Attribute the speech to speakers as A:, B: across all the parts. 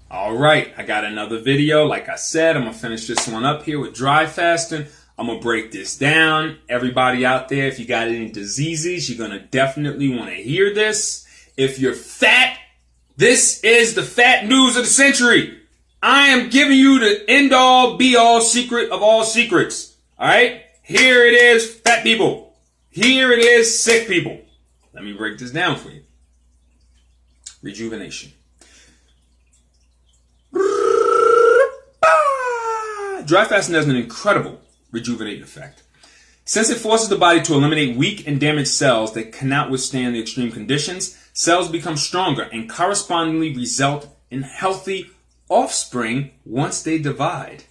A: All right, I got another video. Like I said, I'm going to finish this one up here with dry fasting. I'm going to break this down. Everybody out there, if you got any diseases, you're going to definitely want to hear this. If you're fat, this is the fat news of the century. I am giving you the end-all, be-all secret of all secrets. All right? Here it is, fat people. Here it is, sick people. Let me break this down for you. Rejuvenation. Dry fasting has an incredible rejuvenating effect. Since it forces the body to eliminate weak and damaged cells that cannot withstand the extreme conditions, cells become stronger and correspondingly result in healthy offspring once they divide.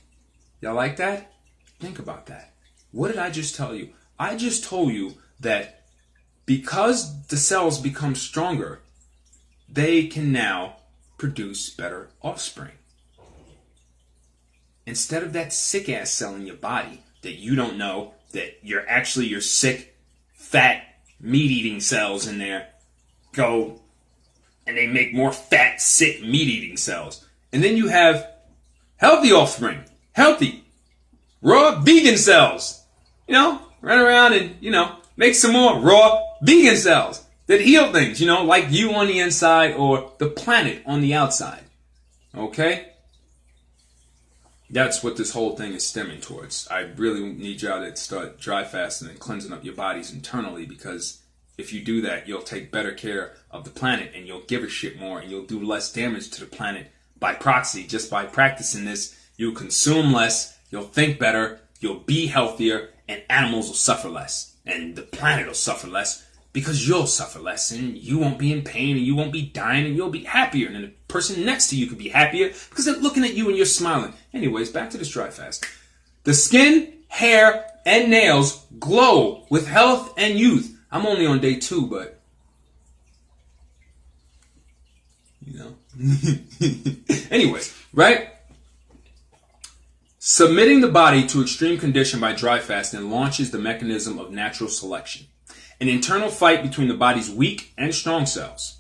A: Y'all like that? Think about that. What did I just tell you? I just told you that because the cells become stronger, they can now produce better offspring. Instead of that sick ass cell in your body that you don't know that you're actually your sick, fat, meat-eating cells in there go and they make more fat, sick, meat-eating cells. And then you have healthy offspring, healthy, raw, vegan cells. Run around and, make some more raw, vegan cells that heal things, like you on the inside or the planet on the outside. Okay? That's what this whole thing is stemming towards. I really need y'all to start dry fasting and cleansing up your bodies internally, because if you do that, you'll take better care of the planet and you'll give a shit more and you'll do less damage to the planet by proxy. Just by practicing this, you'll consume less, you'll think better, you'll be healthier, and animals will suffer less. And the planet will suffer less because you'll suffer less and you won't be in pain and you won't be dying and you'll be happier. And the person next to you could be happier because they're looking at you and you're smiling. Anyways, back to this dry fast. The skin, hair, and nails glow with health and youth. I'm only on day 2, but anyways, right? Submitting the body to extreme condition by dry fasting launches the mechanism of natural selection, an internal fight between the body's weak and strong cells.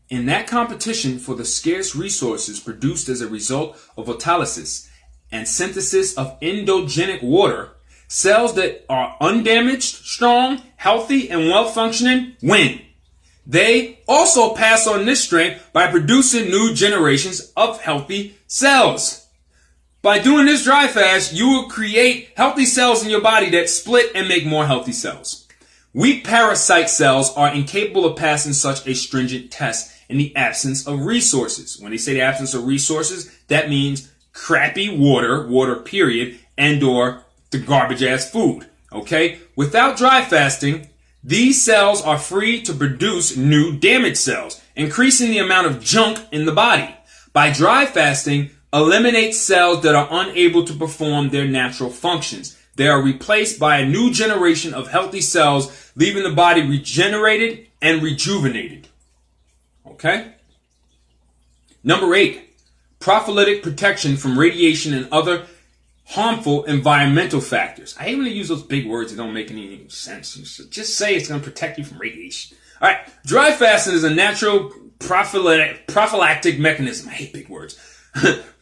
A: In that competition for the scarce resources produced as a result of autolysis and synthesis of endogenic water, cells that are undamaged, strong, healthy, and well-functioning win. They also pass on this strength by producing new generations of healthy cells. By doing this dry fast, you will create healthy cells in your body that split and make more healthy cells. Weak parasite cells are incapable of passing such a stringent test in the absence of resources. When they say the absence of resources, that means crappy water period, and or the garbage ass food. Okay? Without dry fasting, these cells are free to produce new damaged cells, increasing the amount of junk in the body. By dry fasting, eliminate cells that are unable to perform their natural functions. They are replaced by a new generation of healthy cells, leaving the body regenerated and rejuvenated. Okay? Number 8, prophylactic protection from radiation and other harmful environmental factors. I hate when they use those big words that don't make any sense. Just say it's going to protect you from radiation. All right, dry fasting is a natural prophylactic mechanism. I hate big words.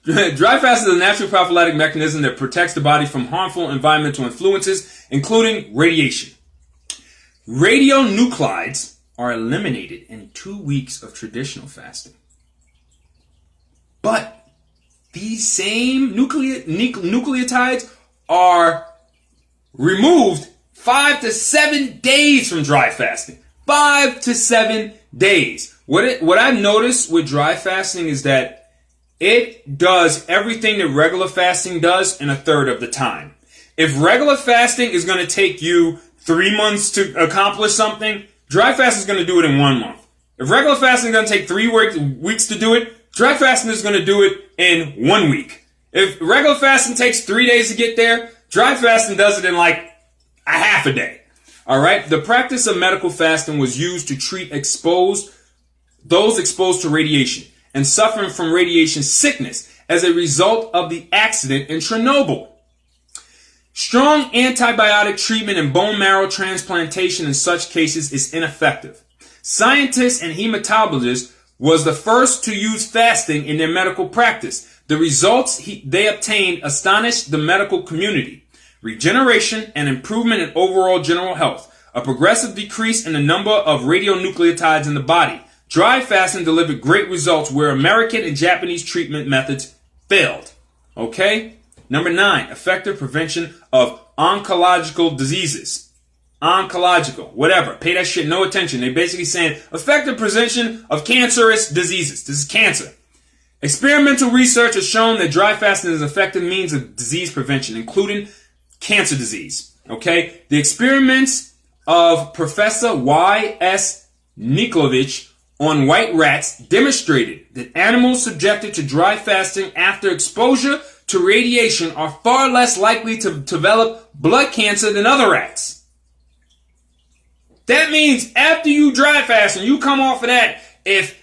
A: Dry fasting is a natural prophylactic mechanism that protects the body from harmful environmental influences, including radiation. Radionuclides are eliminated in 2 weeks of traditional fasting. But these same nucleotides are removed 5 to 7 days from dry fasting. 5 to 7 days. What I've noticed with dry fasting is that it does everything that regular fasting does in a third of the time. If regular fasting is going to take you 3 months to accomplish something, dry fasting is going to do it in 1 month. If regular fasting is going to take 3 weeks to do it, dry fasting is going to do it in 1 week. If regular fasting takes 3 days to get there, dry fasting does it in like a half a day. All right. The practice of medical fasting was used to treat those exposed to radiation and suffering from radiation sickness as a result of the accident in Chernobyl. Strong antibiotic treatment and bone marrow transplantation in such cases is ineffective. Scientists and hematologists was the first to use fasting in their medical practice. The results they obtained astonished the medical community. Regeneration and improvement in overall general health. A progressive decrease in the number of radionucleotides in the body. Dry fasting delivered great results where American and Japanese treatment methods failed. Okay? Number 9, effective prevention of oncological diseases. Oncological, whatever. Pay that shit no attention. They're basically saying effective prevention of cancerous diseases. This is cancer. Experimental research has shown that dry fasting is an effective means of disease prevention, including cancer disease. Okay? The experiments of Professor Y.S. Niklovich on white rats demonstrated that animals subjected to dry fasting after exposure to radiation are far less likely to develop blood cancer than other rats. That means after you dry fast and you come off of that, if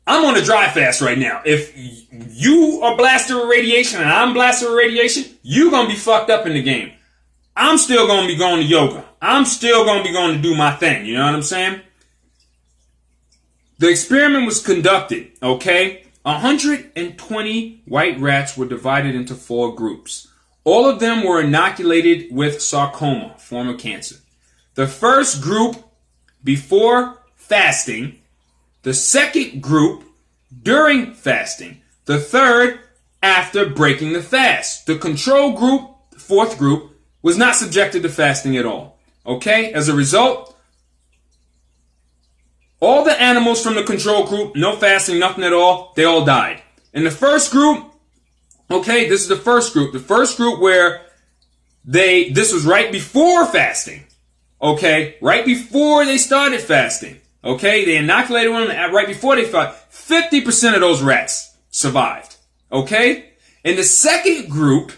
A: I'm on a dry fast right now, if you are blasted with radiation and I'm blasted with radiation, you're going to be fucked up in the game. I'm still going to be going to yoga. I'm still going to be going to do my thing. You know what I'm saying? The experiment was conducted, okay? 120 white rats were divided into 4 groups. All of them were inoculated with sarcoma, form of cancer. The first group before fasting, the second group during fasting, the third after breaking the fast. The control group, the 4th group, was not subjected to fasting at all. Okay? As a result, all the animals from the control group, no fasting, nothing at all, they all died. In the first group, okay, this is the first group. The first group where this was right before fasting. Okay, right before they started fasting. Okay, they inoculated them right before they fought. 50% of those rats survived. Okay, in the second group,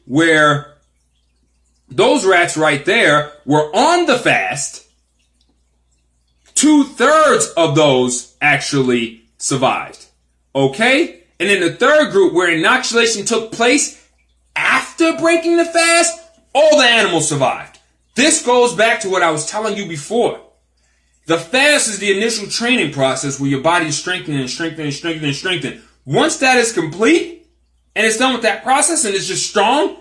A: where those rats right there were on the fast, 2/3 of those actually survived. Okay, and in the third group where inoculation took place after breaking the fast, all the animals survived. This goes back to what I was telling you before. The fast is the initial training process where your body is strengthening and strengthening and strengthening and strengthening. Once that is complete and it's done with that process and it's just strong,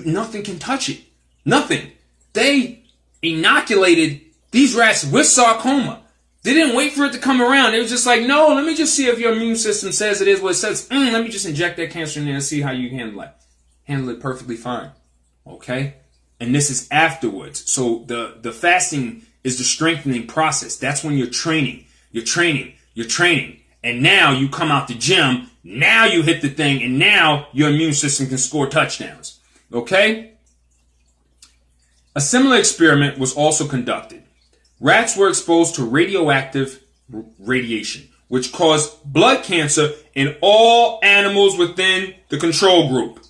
A: nothing can touch it. Nothing. They inoculated these rats with sarcoma. They didn't wait for it to come around. They were just like, no, let me just see if your immune system says it is what it says. Let me just inject that cancer in there and see how you handle it. Handle it perfectly fine. Okay? And this is afterwards. So the fasting is the strengthening process. That's when you're training. You're training. And now you come out the gym. Now you hit the thing. And now your immune system can score touchdowns. Okay? A similar experiment was also conducted. Rats were exposed to radioactive radiation, which caused blood cancer in all animals within the control group.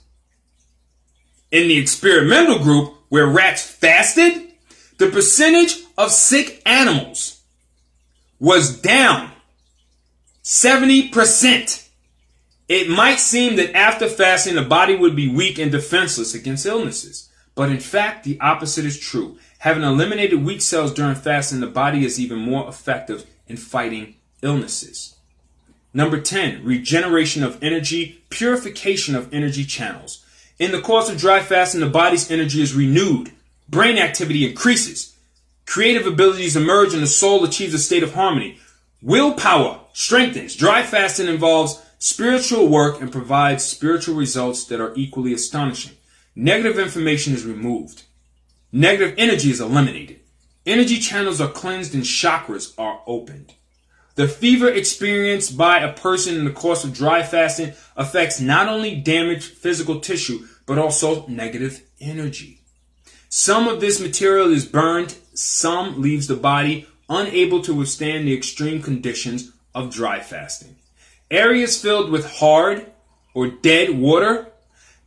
A: In the experimental group, where rats fasted, the percentage of sick animals was down 70%. It might seem that after fasting, the body would be weak and defenseless against illnesses. But in fact, the opposite is true. Having eliminated weak cells during fasting, the body is even more effective in fighting illnesses. Number 10, regeneration of energy, purification of energy channels. In the course of dry fasting, the body's energy is renewed. Brain activity increases. Creative abilities emerge and the soul achieves a state of harmony. Willpower strengthens. Dry fasting involves spiritual work and provides spiritual results that are equally astonishing. Negative information is removed. Negative energy is eliminated. Energy channels are cleansed and chakras are opened. The fever experienced by a person in the course of dry fasting affects not only damaged physical tissue, but also negative energy. Some of this material is burned, some leaves the body unable to withstand the extreme conditions of dry fasting. Areas filled with hard or dead water,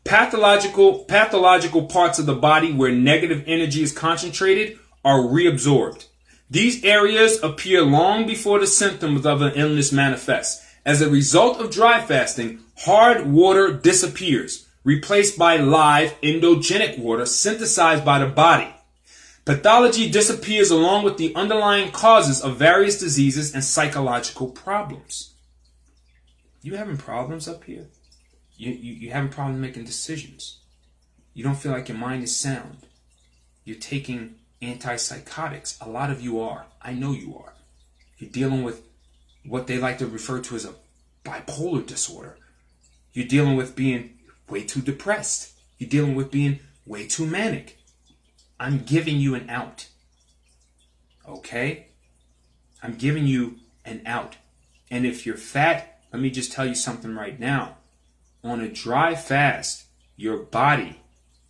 A: pathological parts of the body where negative energy is concentrated are reabsorbed. These areas appear long before the symptoms of an illness manifest. As a result of dry fasting, hard water disappears, replaced by live endogenic water synthesized by the body. Pathology disappears along with the underlying causes of various diseases and psychological problems. You having problems up here? You having problems making decisions. You don't feel like your mind is sound. You're taking antipsychotics. A lot of you are. I know you are. You're dealing with what they like to refer to as a bipolar disorder. You're dealing with being way too depressed. You're dealing with being way too manic. I'm giving you an out. Okay? I'm giving you an out. And if you're fat, let me just tell you something right now. On a dry fast, your body,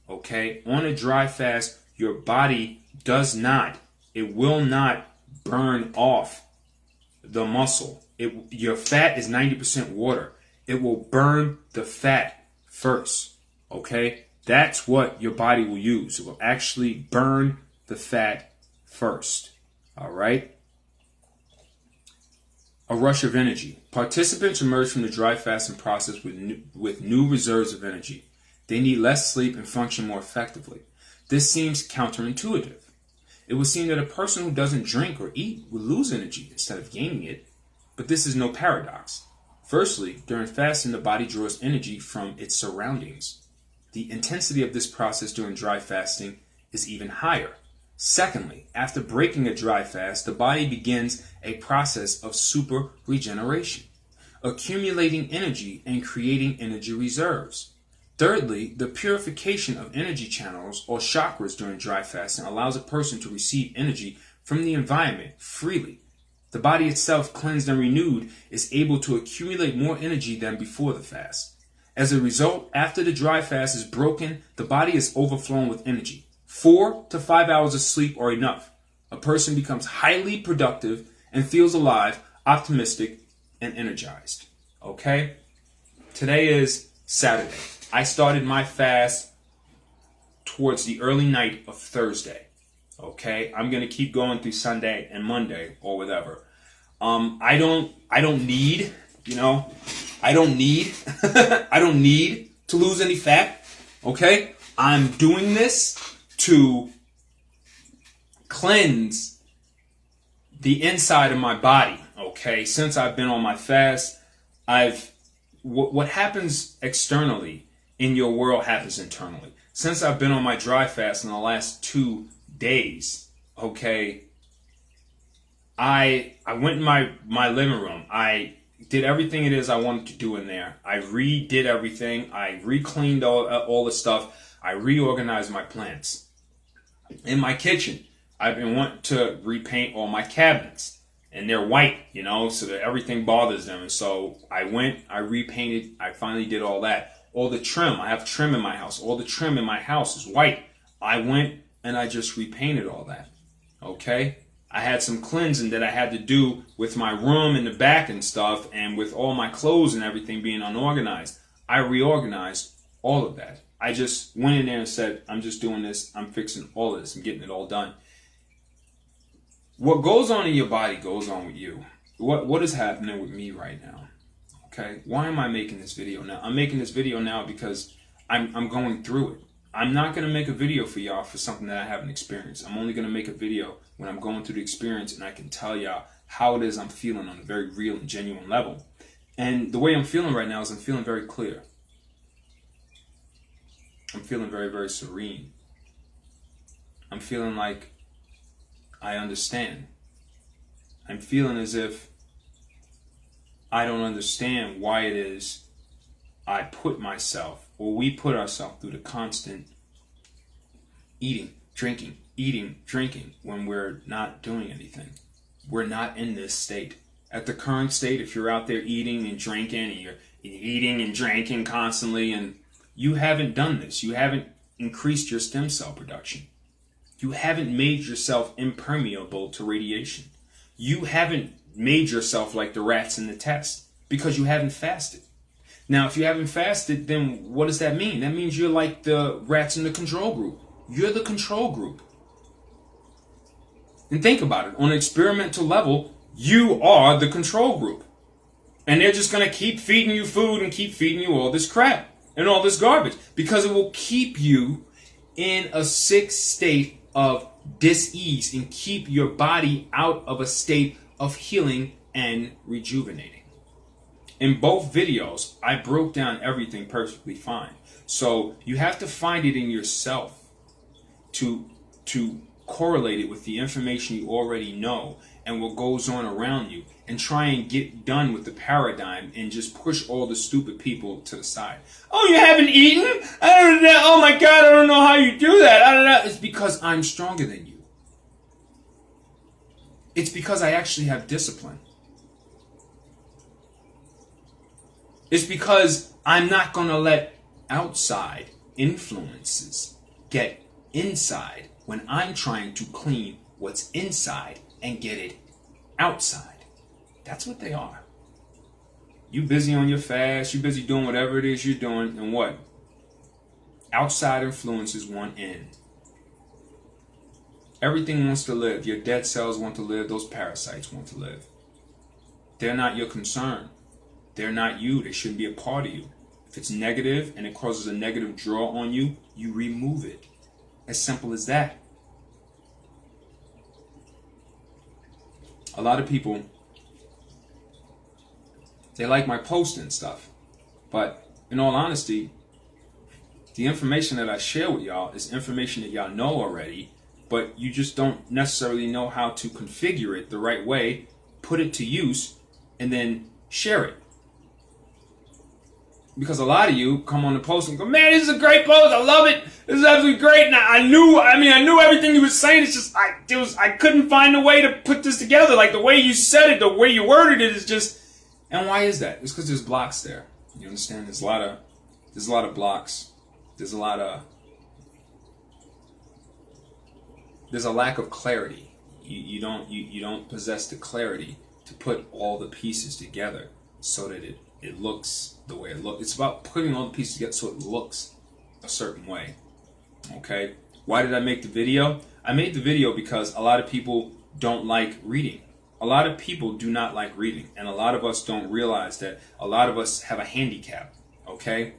A: okay? On a dry fast, your body it will not burn off the muscle. Your fat is 90% water. It will burn the fat first, okay? That's what your body will use. It will actually burn the fat first, all right? A rush of energy. Participants emerge from the dry fasting process with new reserves of energy. They need less sleep and function more effectively. This seems counterintuitive. It would seem that a person who doesn't drink or eat would lose energy instead of gaining it, but this is no paradox. Firstly, during fasting, the body draws energy from its surroundings. The intensity of this process during dry fasting is even higher. Secondly, after breaking a dry fast, the body begins a process of super regeneration, accumulating energy and creating energy reserves. Thirdly, the purification of energy channels or chakras during dry fasting allows a person to receive energy from the environment freely. The body itself, cleansed and renewed, is able to accumulate more energy than before the fast. As a result, after the dry fast is broken, the body is overflowing with energy. 4 to 5 hours of sleep are enough. A person becomes highly productive and feels alive, optimistic, and energized. Okay? Today is Saturday. I started my fast towards the early night of Thursday. Okay? I'm going to keep going through Sunday and Monday or whatever. I don't need I don't need to lose any fat. Okay? I'm doing this to cleanse the inside of my body. Okay? Since I've been on my fast, what happens externally in your world happens internally. Since I've been on my dry fast in the last 2 days, okay, I went in my living room. I did everything it is I wanted to do in there. I redid everything. I re-cleaned all the stuff. I reorganized my plants. In my kitchen, I've been wanting to repaint all my cabinets. And they're white, so that everything bothers them. And so I went, I repainted, I finally did all that. All the trim, I have trim in my house. All the trim in my house is white. I went and I just repainted all that. Okay? I had some cleansing that I had to do with my room in the back and stuff, and with all my clothes and everything being unorganized. I reorganized all of that. I just went in there and said, I'm just doing this. I'm fixing all of this. I'm getting it all done. What goes on in your body goes on with you. What is happening with me right now? Okay, why am I making this video now? I'm making this video now because I'm going through it. I'm not going to make a video for y'all for something that I haven't experienced. I'm only going to make a video when I'm going through the experience and I can tell y'all how it is I'm feeling on a very real and genuine level. And the way I'm feeling right now is I'm feeling very clear. I'm feeling very, very serene. I'm feeling like I understand. I'm feeling as if I don't understand why it is I put myself, or we put ourselves through the constant eating, drinking, when we're not doing anything. We're not in this state. At the current state, if you're out there eating and drinking, and you're eating and drinking constantly, and you haven't done this, you haven't increased your stem cell production. You haven't made yourself impermeable to radiation. You haven't made yourself like the rats in the test because you haven't fasted. Now, if you haven't fasted, then what does that mean? That means you're like the rats in the control group. You're the control group. And think about it. On an experimental level, you are the control group. And they're just going to keep feeding you food and keep feeding you all this crap and all this garbage because it will keep you in a sick state of dis-ease and keep your body out of a state of healing and rejuvenating. In both videos, I broke down everything perfectly fine. So you have to find it in yourself to correlate it with the information you already know and what goes on around you, and try and get done with the paradigm and just push all the stupid people to the side. Oh, you haven't eaten? I don't know. Oh my God, I don't know how you do that. I don't know. It's because I'm stronger than you. It's because I actually have discipline. It's because I'm not going to let outside influences get inside when I'm trying to clean what's inside and get it outside. That's what they are. You busy on your fast, you busy doing whatever it is you're doing, and what? Outside influences want in. Everything wants to live. Your dead cells want to live. Those parasites want to live. They're not your concern. They're not you. They shouldn't be a part of you. If it's negative and it causes a negative draw on you, you remove it. As simple as that. A lot of people, they like my post and stuff. But in all honesty, the information that I share with y'all is information that y'all know already, but you just don't necessarily know how to configure it the right way, put it to use, and then share it. Because a lot of you come on the post and go, man, this is a great post. I love it. This is absolutely great. And I knew everything you were saying. It's just, I couldn't find a way to put this together. Like the way you said it, the way you worded it is just, and why is that? It's because there's blocks there. You understand? There's a lot of blocks. There's a lack of clarity. You don't possess the clarity to put all the pieces together so that it looks the way it looks. It's about putting all the pieces together so it looks a certain way. Okay? Why did I make the video? I made the video because a lot of people don't like reading. A lot of people do not like reading. And a lot of us don't realize that a lot of us have a handicap. Okay?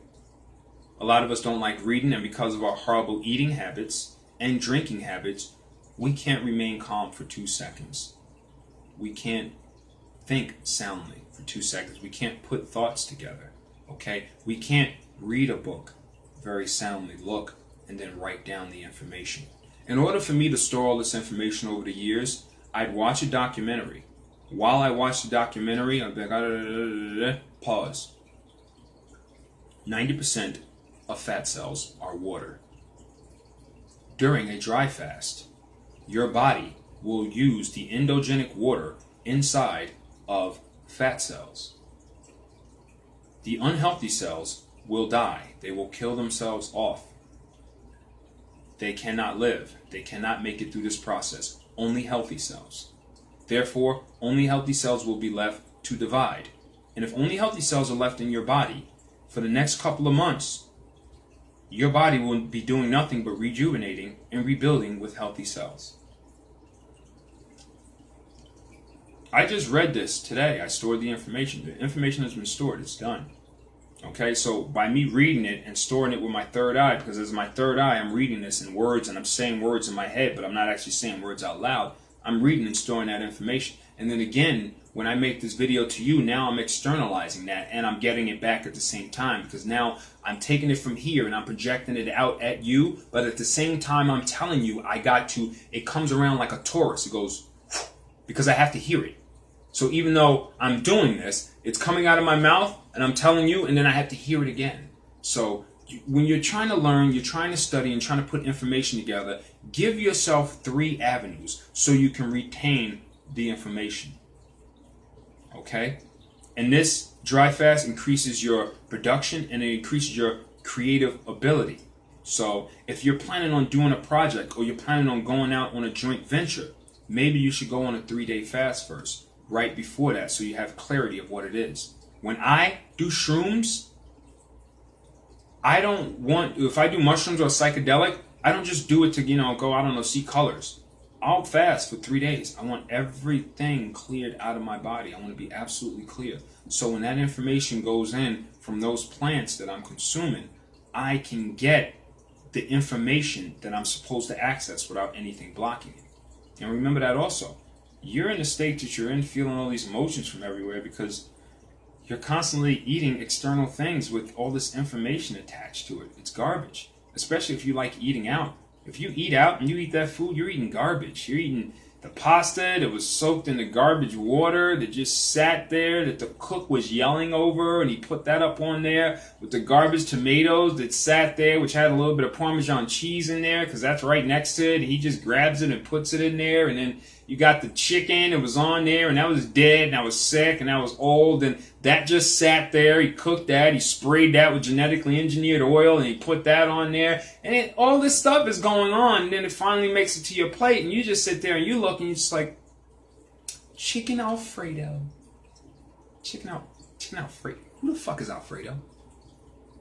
A: A lot of us don't like reading, and because of our horrible eating habits and drinking habits, we can't remain calm for 2 seconds. We can't think soundly for 2 seconds. We can't put thoughts together. Okay? We can't read a book very soundly, look, and then write down the information. In order for me to store all this information over the years, I'd watch a documentary. While I watch the documentary, I'd be like, pause. 90% of fat cells are water. During a dry fast, your body will use the endogenic water inside of fat cells. The unhealthy cells will die. They will kill themselves off. They cannot live. They cannot make it through this process. Only healthy cells. Therefore, only healthy cells will be left to divide. And if only healthy cells are left in your body, for the next couple of months, your body will be doing nothing but rejuvenating and rebuilding with healthy cells. I just read this today. I stored the information. The information has been stored. It's done. Okay, so by me reading it and storing it with my third eye, because as my third eye, I'm reading this in words and I'm saying words in my head, but I'm not actually saying words out loud. I'm reading and storing that information. And then again, when I make this video to you, now I'm externalizing that and I'm getting it back at the same time, because now I'm taking it from here and I'm projecting it out at you, but at the same time I'm telling you it comes around like a torus. It goes, because I have to hear it. So even though I'm doing this, it's coming out of my mouth and I'm telling you, and then I have to hear it again. So when you're trying to learn, you're trying to study and trying to put information together, give yourself 3 avenues so you can retain the information. Okay? And this dry fast increases your production and it increases your creative ability. So if you're planning on doing a project or you're planning on going out on a joint venture, maybe you should go on a 3-day fast first, right before that, so you have clarity of what it is. When I do shrooms, if I do mushrooms or psychedelic, I don't just do it to, go, see colors. I'll fast for 3 days. I want everything cleared out of my body. I want to be absolutely clear. So when that information goes in from those plants that I'm consuming, I can get the information that I'm supposed to access without anything blocking it. And remember that also. You're in a state that you're in feeling all these emotions from everywhere because you're constantly eating external things with all this information attached to it. It's garbage, especially if you like eating out. If you eat out and you eat that food, you're eating garbage. You're eating the pasta that was soaked in the garbage water that just sat there that the cook was yelling over, and he put that up on there with the garbage tomatoes that sat there, which had a little bit of Parmesan cheese in there because that's right next to it. And he just grabs it and puts it in there, and then you got the chicken that was on there, and that was dead, and that was sick, and that was old, and that just sat there. He cooked that, he sprayed that with genetically engineered oil, and he put that on there, and all this stuff is going on, and then it finally makes it to your plate, and you just sit there and you look, and you're just like, chicken Alfredo. Chicken Alfredo. Who the fuck is Alfredo?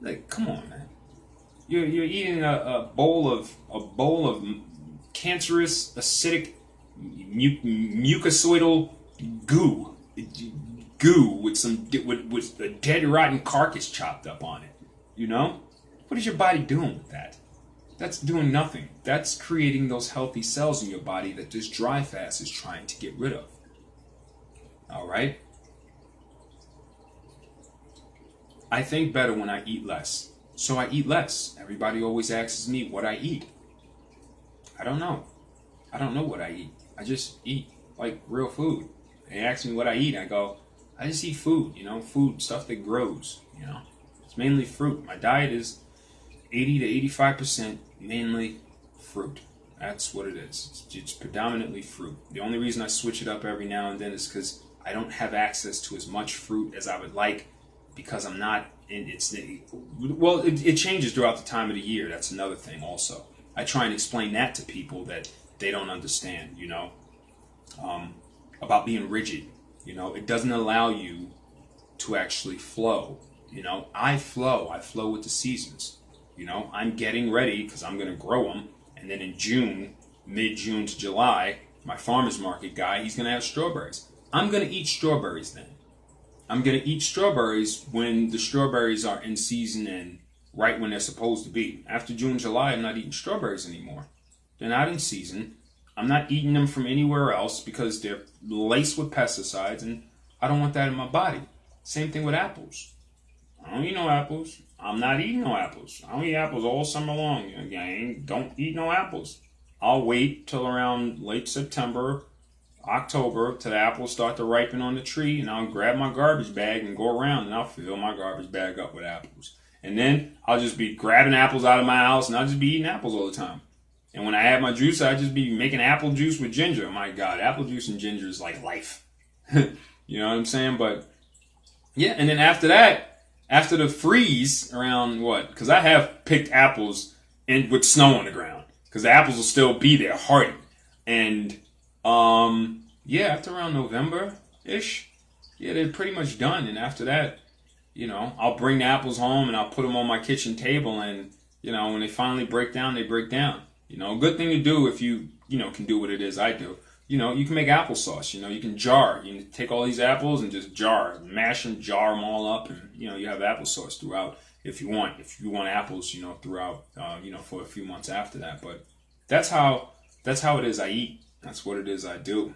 A: Like, come on, man. You're eating a bowl of cancerous, acidic, mucosoidal goo with a dead rotten carcass chopped up on it. You know? What is your body doing with that? That's doing nothing. That's creating those healthy cells in your body that this dry fast is trying to get rid of. Alright? I think better when I eat less. So I eat less. Everybody always asks me what I eat. I don't know. I don't know what I eat. I just eat like real food. They ask me what I eat. I go, I just eat food, food, stuff that grows, It's mainly fruit. My diet is 80 to 85% mainly fruit. That's what it is. It's predominantly fruit. The only reason I switch it up every now and then is because I don't have access to as much fruit as I would like because I'm not in it changes throughout the time of the year. That's another thing also. I try and explain that to people that they don't understand, about being rigid. It doesn't allow you to actually flow. I flow with the seasons. I'm getting ready because I'm going to grow them. And then in June, mid-June to July, my farmer's market guy, he's going to have strawberries. I'm going to eat strawberries then. I'm going to eat strawberries when the strawberries are in season and right when they're supposed to be. After June, July, I'm not eating strawberries anymore. They're not in season. I'm not eating them from anywhere else because they're laced with pesticides, and I don't want that in my body. Same thing with apples. I don't eat no apples. I'm not eating no apples. I don't eat apples all summer long. Don't eat no apples. I'll wait till around late September, October, till the apples start to ripen on the tree, and I'll grab my garbage bag and go around, and I'll fill my garbage bag up with apples. And then I'll just be grabbing apples out of my house, and I'll just be eating apples all the time. And when I have my juice, I just be making apple juice with ginger. My God, apple juice and ginger is like life. You know what I'm saying? But yeah, and then after that, after the freeze around because I have picked apples with snow on the ground because the apples will still be there, hardy. And after around November-ish, they're pretty much done. And after that, I'll bring the apples home and I'll put them on my kitchen table, and when they finally break down, they break down. A good thing to do if you can do what it is I do. You can make applesauce. You can jar. You can take all these apples and just mash them, jar them all up, and you have applesauce throughout if you want. If you want apples, throughout, for a few months after that. But that's how it is I eat. That's what it is I do.